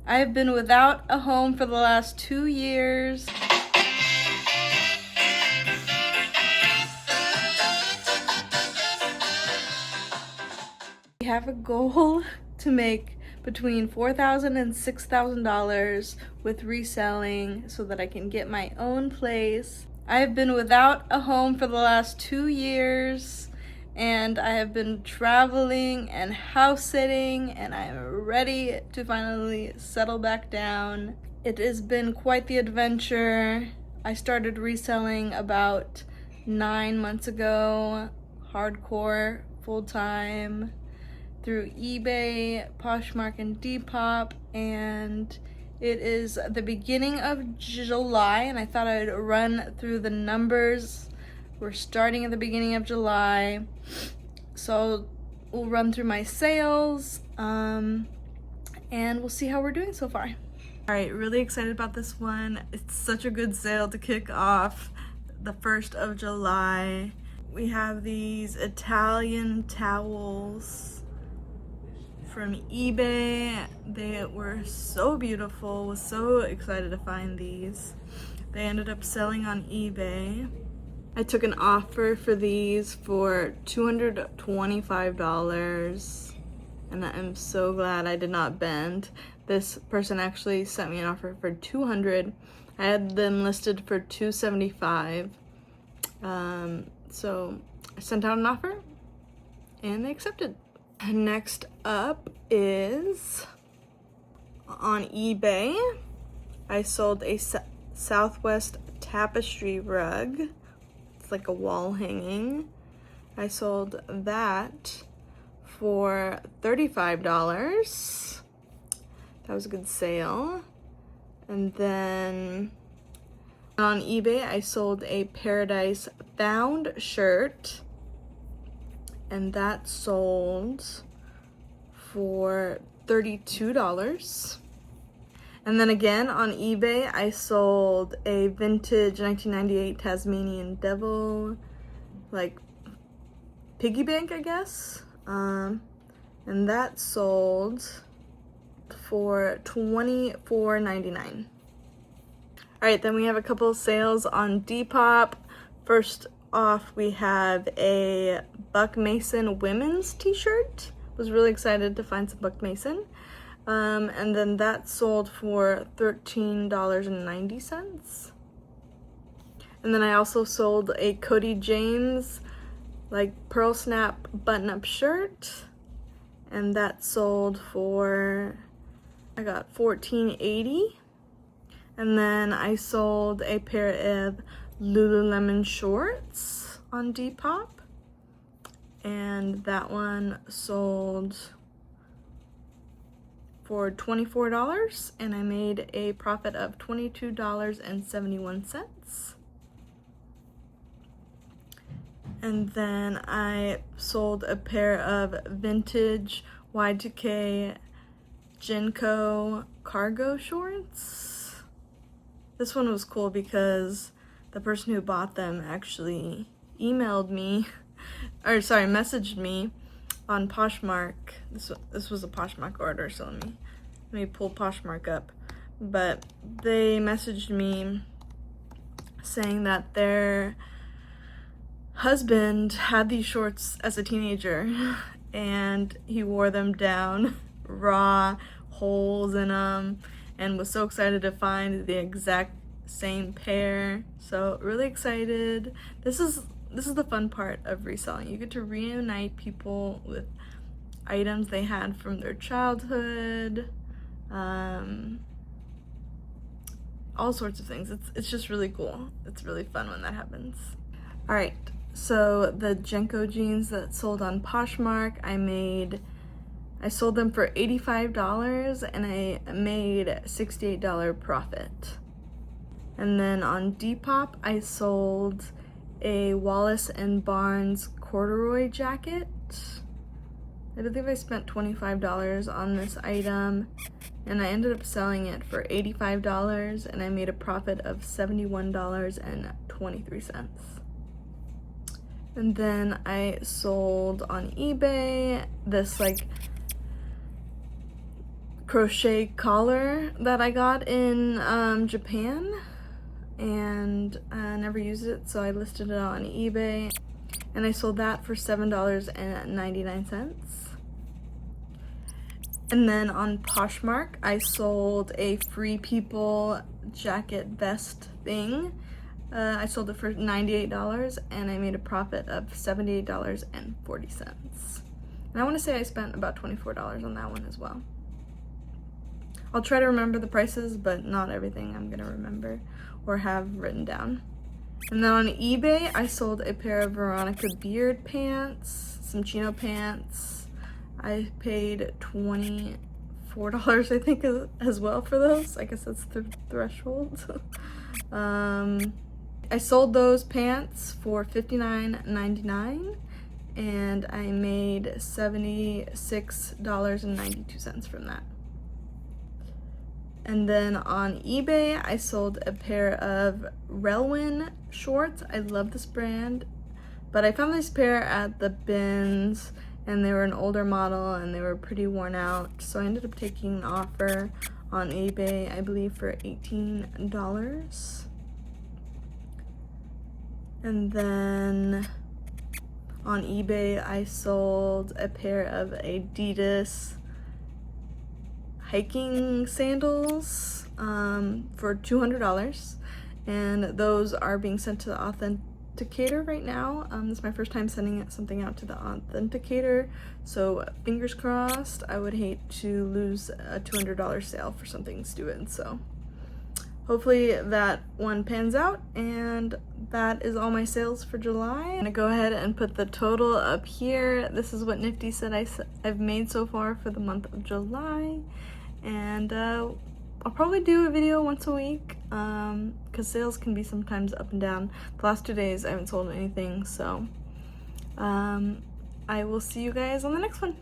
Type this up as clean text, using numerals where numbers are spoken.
I've been without a home for the last 2 years. We have a goal to make between $4,000 and $6,000 with reselling so that I can get my own place. I have been without a home for the last 2 years, and I have been traveling and house sitting, and I am ready to finally settle back down. It has been quite the adventure. I started reselling about 9 months ago, hardcore, full-time, through eBay, Poshmark, and Depop, and it is the beginning of July, and I thought I'd run through the numbers. We're starting at the beginning of July, so we'll run through my sales, and we'll see how we're doing so far. All right, really excited about this one. It's such a good sale to kick off the 1st of July. We have these Italian towels from eBay. They were so beautiful. Was so excited to find these. They ended up selling on eBay. I took an offer for these for $225, and I'm so glad I did not bend. This person actually sent me an offer for $200. I had them listed for $275. So I sent out an offer and they accepted. Next up is on eBay. I sold a Southwest tapestry rug. It's like a wall hanging. I sold that for $35. That was a good sale. And then on eBay, I sold a Paradise Found shirt, and that sold for $32. And then again on eBay, I sold a vintage 1998 Tasmanian Devil, like piggy bank, I guess. And that sold for $24.99. All right, then we have a couple of sales on Depop. First off, we have a Buck Mason women's t-shirt. Was really excited to find some Buck Mason. And then that sold for $13.90. And then I also sold a Cody James like pearl snap button-up shirt, and that sold for, I got $14.80. And then I sold a pair of Lululemon shorts on Depop, and that one sold for $24, and I made a profit of $22.71. And then I sold a pair of vintage Y2K Genco cargo shorts. This one was cool because the person who bought them actually emailed me, or sorry, messaged me on Poshmark. This was a Poshmark order, so let me pull Poshmark up. But they messaged me saying that their husband had these shorts as a teenager and he wore them down raw, holes in them, and was so excited to find the exact same pair. So really excited. This is the fun part of reselling. You get to reunite people with items they had from their childhood, all sorts of things. It's just really cool. It's really fun when that happens. All right, so the Genco jeans that sold on Poshmark, I sold them for $85 and I made $68 profit. And then on Depop, I sold a Wallace and Barnes corduroy jacket. I believe I spent $25 on this item, and I ended up selling it for $85, and I made a profit of $71.23. And then I sold on eBay this like crochet collar that I got in Japan, and I never used it, so I listed it on eBay, and I sold that for $7.99. And then on Poshmark, I sold a Free People jacket vest thing. I sold it for $98, and I made a profit of $78.40. And I want to say I spent about $24 on that one as well. I'll try to remember the prices, but not everything I'm gonna remember or have written down. And then on eBay, I sold a pair of Veronica Beard pants, some chino pants. I paid $24, I think, as well for those. I guess that's the threshold. I sold those pants for $59.99, and I made $76.92 from that. And then on eBay, I sold a pair of Relwyn shorts. I love this brand, but I found this pair at the bins, and they were an older model, and they were pretty worn out. So I ended up taking an offer on eBay, I believe for $18. And then on eBay, I sold a pair of Adidas hiking sandals for $200, and those are being sent to the authenticator right now. This is my first time sending something out to the authenticator, so fingers crossed. I would hate to lose a $200 sale for something stupid, so hopefully that one pans out. And that is all my sales for July. I'm gonna go ahead and put the total up here. This is what Nifty said I've made so far for the month of July. And I'll probably do a video once a week, because sales can be sometimes up and down. The last 2 days I haven't sold anything, so I will see you guys on the next one.